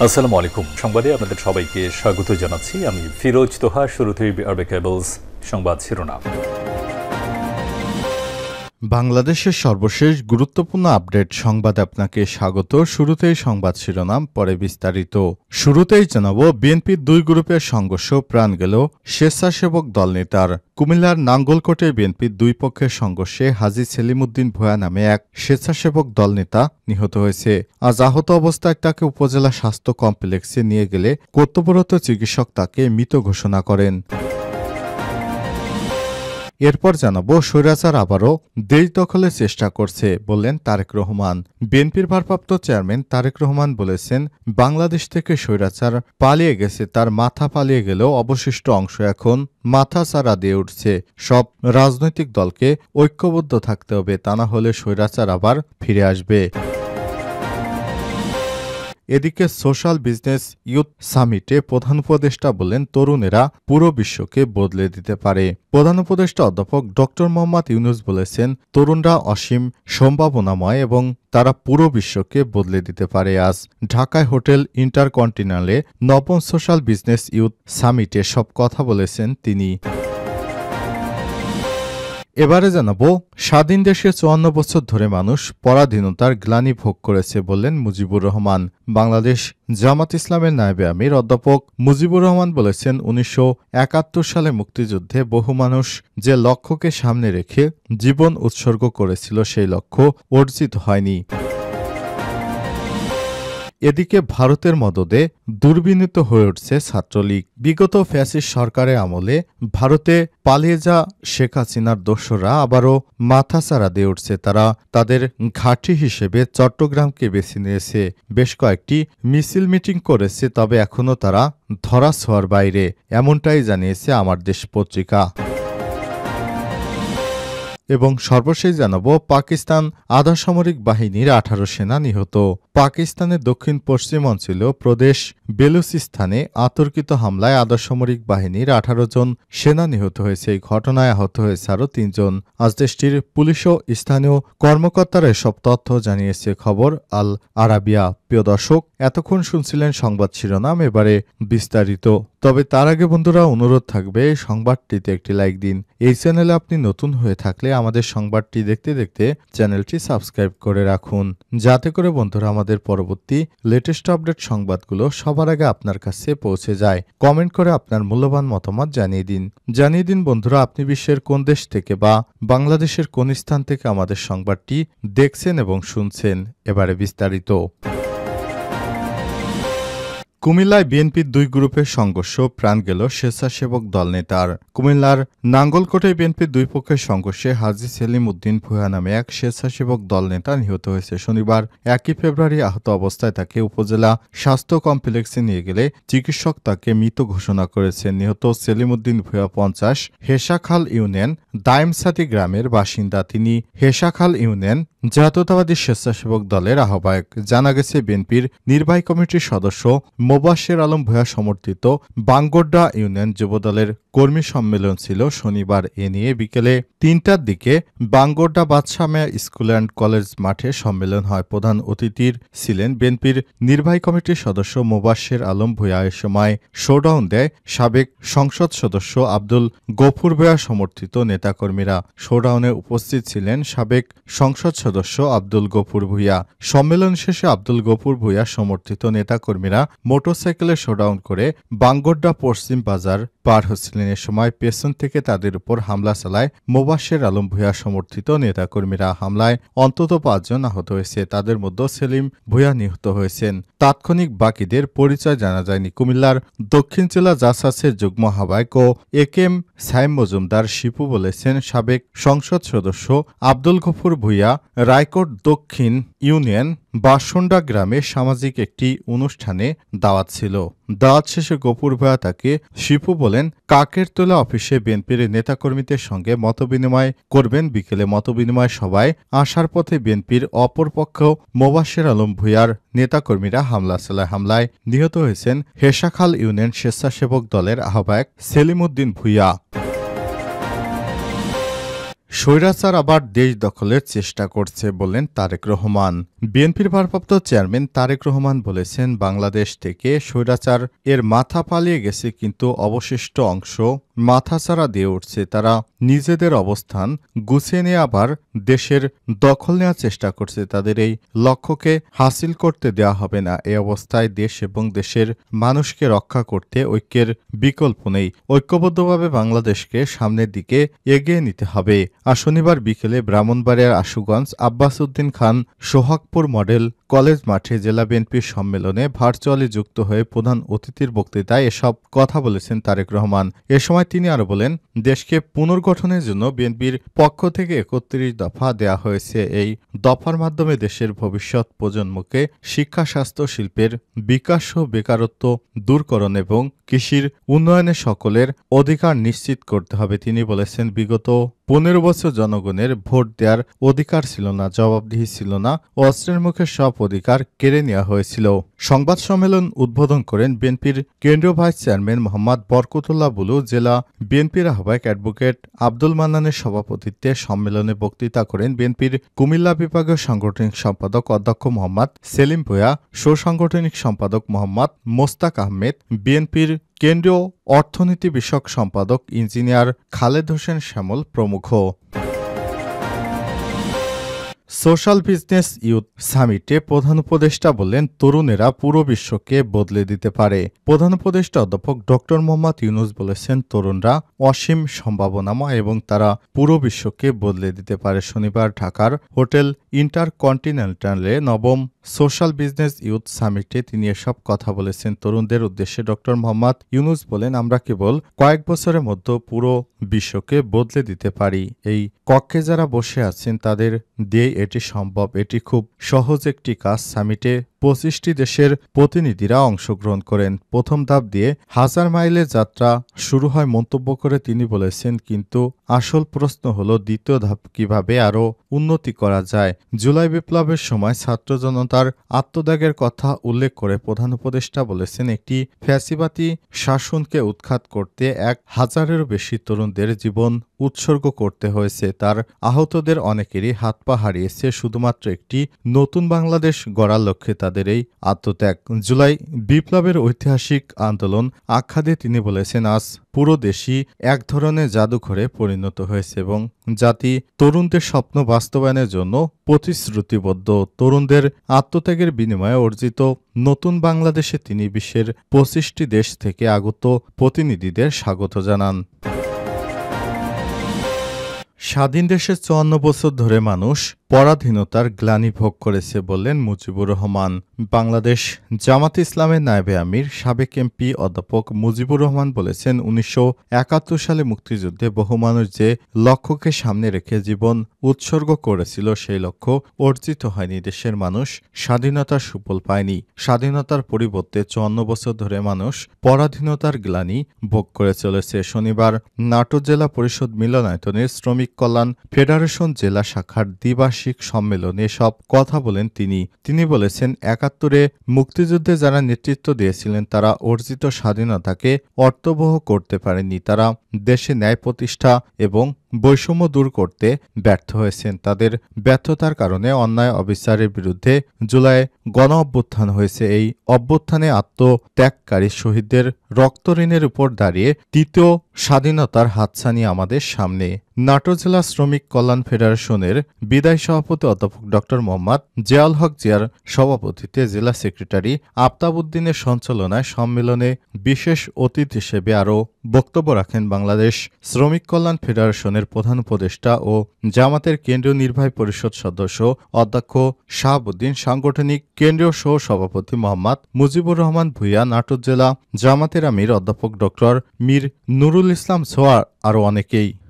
আসসালামু আলাইকুম। সংবাদে আপনাদের সবাইকে স্বাগত জানাচ্ছি। আমি ফিরোজ তোহা। শুরুতেই আরবে কেবলস সংবাদ শিরোনাম। বাংলাদেশের সর্বশেষ গুরুত্বপূর্ণ আপডেট সংবাদে আপনাকে স্বাগত। শুরুতেই সংবাদ শিরোনাম, পরে বিস্তারিত। শুরুতেই জানাবো, বিএনপির দুই গ্রুপের সংঘর্ষ, প্রাণ গেল স্বেচ্ছাসেবক দল নেতার। কুমিল্লার নাঙ্গলকোটে বিএনপির দুই পক্ষের সংঘর্ষে হাজী সেলিমউদ্দিন ভূঁইয়া নামে এক স্বেচ্ছাসেবক দল নেতা নিহত হয়েছে। আজ আহত অবস্থায় তাকে উপজেলা স্বাস্থ্য কমপ্লেক্সে নিয়ে গেলে কর্তব্যরত চিকিৎসক তাকে মৃত ঘোষণা করেন। এরপর জানাবো, স্বৈরাচার আবারও দেশ দখলের চেষ্টা করছে বললেন তারেক রহমান। বিএনপির ভারপ্রাপ্ত চেয়ারম্যান তারেক রহমান বলেছেন, বাংলাদেশ থেকে স্বৈরাচার পালিয়ে গেছে, তার মাথা পালিয়ে গেলেও অবশিষ্ট অংশ এখন মাথা চারা দিয়ে উঠছে। সব রাজনৈতিক দলকে ঐক্যবদ্ধ থাকতে হবে, তা না হলে স্বৈরাচার আবার ফিরে আসবে। এদিকে সোশ্যাল বিজনেস ইউথ সামিটে প্রধান উপদেষ্টা বললেন, তরুণেরা পুরো বিশ্বকে বদলে দিতে পারে। প্রধান উপদেষ্টা অধ্যাপক ড মোহাম্মদ ইউনূস বলেছেন, তরুণরা অসীম সম্ভাবনাময় এবং তারা পুরো বিশ্বকে বদলে দিতে পারে। আজ ঢাকায় হোটেল ইন্টারকন্টিনেন্টালে নবম সোশ্যাল বিজনেস ইউথ সামিটে সব কথা বলেছেন তিনি। এবারে জানাবো, স্বাধীন দেশে ৫৪ বছর ধরে মানুষ পরাধীনতার গ্লানি ভোগ করেছে বললেন মুজিবুর রহমান। বাংলাদেশ জামাত ইসলামের নায়েবে আমির অধ্যাপক মুজিবুর রহমান বলেছেন, ১৯৭১ সালে মুক্তিযুদ্ধে বহু মানুষ যে লক্ষ্যকে সামনে রেখে জীবন উৎসর্গ করেছিল, সেই লক্ষ্য অর্জিত হয়নি। এদিকে ভারতের মদদে দুর্বিনীত হয়ে উঠছে ছাত্রলীগ। বিগত ফ্যাসিস্ট সরকারের আমলে ভারতে পালিয়ে যা শেখ হাসিনার দোসররা আবারও মাথাচাড়া দিয়ে উঠছে। তারা তাদের ঘাঁটি হিসেবে চট্টগ্রামকে বেছে নিয়েছে। বেশ কয়েকটি মিছিল মিটিং করেছে, তবে এখনও তারা ধরাছোঁয়ার বাইরে, এমনটাই জানিয়েছে আমার দেশ পত্রিকা। এবং সর্বশেষ জানাবো, পাকিস্তান আধা সামরিক বাহিনীর ১৮ সেনা নিহত। পাকিস্তানের দক্ষিণ পশ্চিম অঞ্চলীয় প্রদেশ বেলুচিস্তানে আতর্কিত হামলায় আধা সামরিক বাহিনীর ১৮ জন সেনা নিহত হয়েছে। এই ঘটনায় আহত হয়েছে আরও ৩ জন। আজ দেশটির পুলিশ ও স্থানীয় কর্মকর্তারা এসব তথ্য জানিয়েছে খবর আল আরাবিয়া। প্রিয় দর্শক, এতক্ষণ শুনছিলেন সংবাদ শিরোনাম, এবারে বিস্তারিত। তবে তার আগে বন্ধুরা, অনুরোধ থাকবে সংবাদটিতে একটি লাইক দিন। এই চ্যানেলে আপনি নতুন হয়ে থাকলে আমাদের সংবাদটি দেখতে দেখতে চ্যানেলটি সাবস্ক্রাইব করে রাখুন, যাতে করে বন্ধুরা আমাদের পরবর্তী লেটেস্ট আপডেট সংবাদগুলো সবার আগে আপনার কাছে পৌঁছে যায়। কমেন্ট করে আপনার মূল্যবান মতামত জানিয়ে দিন বন্ধুরা, আপনি বিশ্বের কোন দেশ থেকে বা বাংলাদেশের কোন স্থান থেকে আমাদের সংবাদটি দেখছেন এবং শুনছেন। এবারে বিস্তারিত। কুমিল্লায় বিএনপির দুই গ্রুপের সংঘর্ষ, প্রাণ গেল স্বেচ্ছাসেবক দল নেতার। কুমিল্লার নাঙ্গলকোটে বিএনপির দুই পক্ষের সংঘর্ষে হাজী সেলিমউদ্দিন ভূঁইয়া নামে এক স্বেচ্ছাসেবক দল নেতা নিহত হয়েছে। শনিবার ১ ফেব্রুয়ারি আহত অবস্থায় তাকে উপজেলা স্বাস্থ্য কমপ্লেক্সে নিয়ে গেলে চিকিৎসক তাকে মৃত ঘোষণা করেছেন। নিহত সেলিমউদ্দিন ভূঁইয়া ৫০, হেসাখাল ইউনিয়ন দাইমসাতি গ্রামের বাসিন্দা। তিনি হেসাখাল ইউনিয়ন জাতীয়তাবাদী স্বেচ্ছাসেবক দলের আহ্বায়ক। জানা গেছে, বিএনপির নির্বাহী কমিটির সদস্য মোবাশ্বের আলম ভূঁইয়া সমর্থিত বাঙ্গোড্ডা ইউনিয়ন যুবদলের কর্মী সম্মেলন ছিল শনিবার। এ নিয়ে বিকেলে ৩টার দিকে বাঙ্গোড্ডা বাদশা মিয়া স্কুল অ্যান্ড কলেজ মাঠে সম্মেলন হয়। প্রধান অতিথির ছিলেন বিএনপির নির্বাহী কমিটির সদস্য মোবাশ্বের আলম ভূঁইয়া। এ সময় শোডাউন দেয় সাবেক সংসদ সদস্য আব্দুল গফুর ভূঁইয়া সমর্থিত নেতাকর্মীরা। শোডাউনে উপস্থিত ছিলেন সাবেক সংসদ সদস্য আব্দুল গফুর ভূঁইয়া। সম্মেলন শেষে আব্দুল গফুর ভূঁইয়া সমর্থিত নেতাকর্মীরা মোটরসাইকেলে শোডাউন করে বাঙ্গোড্ডা পশ্চিম বাজার পার হচ্ছিলেন। এ সময় পেছন থেকে তাদের উপর হামলা চালায় মোবাশ্বের আলম ভূঁইয়া সমর্থিত নেতাকর্মীরা। হামলায় অন্তত ৫ জন আহত হয়েছে, তাদের মধ্যে সেলিম ভূঁইয়া নিহত হয়েছেন। তাৎক্ষণিক বাকিদের পরিচয় জানা যায়নি। কুমিল্লার দক্ষিণ জেলা জাসাসের যুগ্ম আহ্বায়ক ও একেএম সাইম মজুমদার শিপু বলেছেন, সাবেক সংসদ সদস্য আব্দুল গফুর ভূঁইয়া রায়কোট দক্ষিণ ইউনিয়ন বাসন্ডা গ্রামে সামাজিক একটি অনুষ্ঠানে দাওয়াত ছিল। দাওয়াত শেষে গফুর ভূঁইয়া তাকে শিপু বলেন, কাকেরতলা অফিসে বিএনপির নেতাকর্মীদের সঙ্গে মতবিনিময় করবেন। বিকেলে মতবিনিময় সভায় আসার পথে বিএনপির অপরপক্ষ মোবাশ্বের আলম ভূঁইয়ার নেতাকর্মীরা হামলা চালায়। হামলায় নিহত হয়েছেন হেসাখাল ইউনিয়ন স্বেচ্ছাসেবক দলের আহ্বায়ক সেলিমউদ্দিন ভূঁইয়া। স্বৈরাচার আবার দেশ দখলের চেষ্টা করছে বললেন তারেক রহমান। বিএনপির ভারপ্রাপ্ত চেয়ারম্যান তারেক রহমান বলেছেন, বাংলাদেশ থেকে স্বৈরাচার এর মাথা পালিয়ে গেছে, কিন্তু অবশিষ্ট অংশ মাথাচাড়া দিয়ে উঠছে। তারা নিজেদের অবস্থান গুছিয়ে নিয়ে আবার দেশের দখল নেওয়ার চেষ্টা করছে। তাদের এই লক্ষ্যকে হাসিল করতে দেওয়া হবে না। এই অবস্থায় দেশ এবং দেশের মানুষকে রক্ষা করতে ঐক্যের বিকল্প নেই। ঐক্যবদ্ধভাবে বাংলাদেশকে সামনের দিকে এগিয়ে নিতে হবে। আর শনিবার বিকেলে ব্রাহ্মণবাড়িয়ার আশুগঞ্জ আব্বাস উদ্দিন খান সোহাগপুর মডেল কলেজ মাঠে জেলা বিএনপির সম্মেলনে ভার্চুয়ালি যুক্ত হয়ে প্রধান অতিথির বক্তৃতায় এসব কথা বলেছেন তারেক রহমান। এ সময় তিনি আরো বলেন, দেশকে পুনর্গঠনের জন্য বিএনপির পক্ষ থেকে ৩১ দফা দেয়া হয়েছে। এই দফার মাধ্যমে দেশের ভবিষ্যৎ প্রজন্মকে শিক্ষা, স্বাস্থ্য, শিল্পের বিকাশ ও বেকারত্ব দূরকরণ এবং কৃষির উন্নয়নে সকলের অধিকার নিশ্চিত করতে হবে। তিনি বলেছেন, বিগত ১৫ বছর জনগণের ভোট দেওয়ার অধিকার ছিল না, জবাবদিহি ছিল না, অস্ত্রের মুখে সব অধিকার কেড়ে নেওয়া হয়েছিল। সংবাদ সম্মেলন উদ্বোধন করেন বিএনপির কেন্দ্রীয় ভাইস চেয়ারম্যান মোহাম্মদ বরকতুল্লাহ বুলু। জেলা বিএনপির আহ্বায়ক অ্যাডভোকেট আব্দুল মান্নানের সভাপতিত্বে সম্মেলনে বক্তৃতা করেন বিএনপির কুমিল্লা বিভাগীয় সাংগঠনিক সম্পাদক অধ্যক্ষ মোহাম্মদ সেলিম ভূঁইয়া, সাংগঠনিক সম্পাদক মোহাম্মদ মোস্তাক আহমেদ, বিএনপির কেন্দ্রীয় অর্থনীতি বিষয়ক সম্পাদক ইঞ্জিনিয়ার খালেদ হোসেন শ্যামল প্রমুখ। সোশ্যাল বিজনেস ইউথ সামিটে প্রধান উপদেষ্টা বললেন, তরুণেরা পুরো বিশ্বকে বদলে দিতে পারে। প্রধান উপদেষ্টা অধ্যাপক ডক্টর মোহাম্মদ ইউনূস বলেছেন, তরুণরা অসীম সম্ভাবনাময় এবং তারা পুরো বিশ্বকে বদলে দিতে পারে। শনিবার ঢাকার হোটেল ইন্টারকন্টিনেন্টালে নবম সোশ্যাল বিজনেস ইউথ সামিটে তিনি এসব কথা বলেছেন। তরুণদের উদ্দেশ্যে ডক্টর মোহাম্মদ ইউনূস বলেন, আমরা কেবল কয়েক বছরের মধ্যে পুরো বিশ্বকে বদলে দিতে পারি। এই কক্ষে যারা বসে আছেন তাদের দিয়ে এটি সম্ভব। এটি খুব সহজ একটি কাজ। সামিটে ২৫টি দেশের প্রতিনিধিরা অংশগ্রহণ করেন। প্রথম ধাপ দিয়ে ১০০০ মাইলের যাত্রা শুরু হয় মন্তব্য করে তিনি বলেছেন, কিন্তু আসল প্রশ্ন হলো দ্বিতীয় ধাপ কিভাবে আরও উন্নতি করা যায়। জুলাই বিপ্লবের সময় ছাত্র জনতার আত্মত্যাগের কথা উল্লেখ করে প্রধান উপদেষ্টা বলেছেন, একটি ফ্যাসিবাদী শাসনকে উৎখাত করতে ১,০০০-এরও বেশি তরুণদের জীবন উৎসর্গ করতে হয়েছে। তার আহতদের অনেকেরই হাত পা হারিয়েছে শুধুমাত্র একটি নতুন বাংলাদেশ গড়ার লক্ষ্যে তাদের এই আত্মত্যাগ। জুলাই বিপ্লবের ঐতিহাসিক আন্দোলন আখ্যা দিয়ে তিনি বলেছেন, আজ পুরো দেশই এক ধরনের জাদুঘরে পরিণত হয়েছে এবং জাতি তরুণদের স্বপ্ন বাস্তবায়নের জন্য প্রতিশ্রুতিবদ্ধ। তরুণদের আত্মত্যাগের বিনিময়ে অর্জিত নতুন বাংলাদেশে তিনি বিশ্বের ২৫টি দেশ থেকে আগত প্রতিনিধিদের স্বাগত জানান। স্বাধীন দেশে ৫৪ বছর ধরে মানুষ পরাধীনতার গ্লানি ভোগ করেছে বললেন মুজিবুর রহমান। বাংলাদেশ জামাত ইসলামের নায়েবে আমির সাবেক এমপি অধ্যাপক মুজিবুর রহমান বলেছেন, ১৯৭১ সালে মুক্তিযুদ্ধে বহু মানুষ যে লক্ষ্যকে সামনে রেখে জীবন উৎসর্গ করেছিল সেই লক্ষ্য অর্জিত হয়নি। দেশের মানুষ স্বাধীনতার সুফল পায়নি। স্বাধীনতার পরিবর্তে ৫৪ বছর ধরে মানুষ পরাধীনতার গ্লানি ভোগ করে চলেছে। শনিবার নাটোর জেলা পরিষদ মিলনায়তনে শ্রমিক কল্যাণ ফেডারেশন জেলা শাখার দ্বিবার্ষিক সম্মেলনে সব কথা বলেন তিনি বলেছেন, ৭১-এ মুক্তিযুদ্ধে যারা নেতৃত্ব দিয়েছিলেন তারা অর্জিত স্বাধীনতাকে অর্থবহ করতে পারেননি। তারা দেশে ন্যায় প্রতিষ্ঠা এবং বৈষম্য দূর করতে ব্যর্থ হয়েছেন। তাদের ব্যর্থতার কারণে অন্যায় অবিচারের বিরুদ্ধে জুলাই গণ অভ্যুত্থান হয়েছে। এই অভ্যুত্থানে আত্মত্যাগকারী শহীদদের রক্তঋণের উপর দাঁড়িয়ে তৃতীয় স্বাধীনতার হাতছানি আমাদের সামনে। নাটোর জেলা শ্রমিক কল্যাণ ফেডারেশনের বিদায়ী সভাপতি অধ্যাপক ডক্টর মোহাম্মদ জিয়াউল হক জিয়ার সভাপতিত্বে জেলা সেক্রেটারি আফতাব উদ্দিনের সঞ্চালনায় সম্মেলনে বিশেষ অতিথি হিসেবে আরও বক্তব্য রাখেন বাংলাদেশ শ্রমিক কল্যাণ ফেডারেশনের প্রধান উপদেষ্টা ও জামাতের কেন্দ্রীয় নির্বাহী পরিষদ সদস্য অধ্যক্ষ শাহাবুদ্দিন, সাংগঠনিক কেন্দ্রীয় সহ সভাপতি মোহাম্মদ মুজিবুর রহমান ভূঁইয়া, নাটোর জেলা জামাতের আমির অধ্যাপক ডক্টর মীর নুরুল ইসলাম সোহার আরও অনেকেই।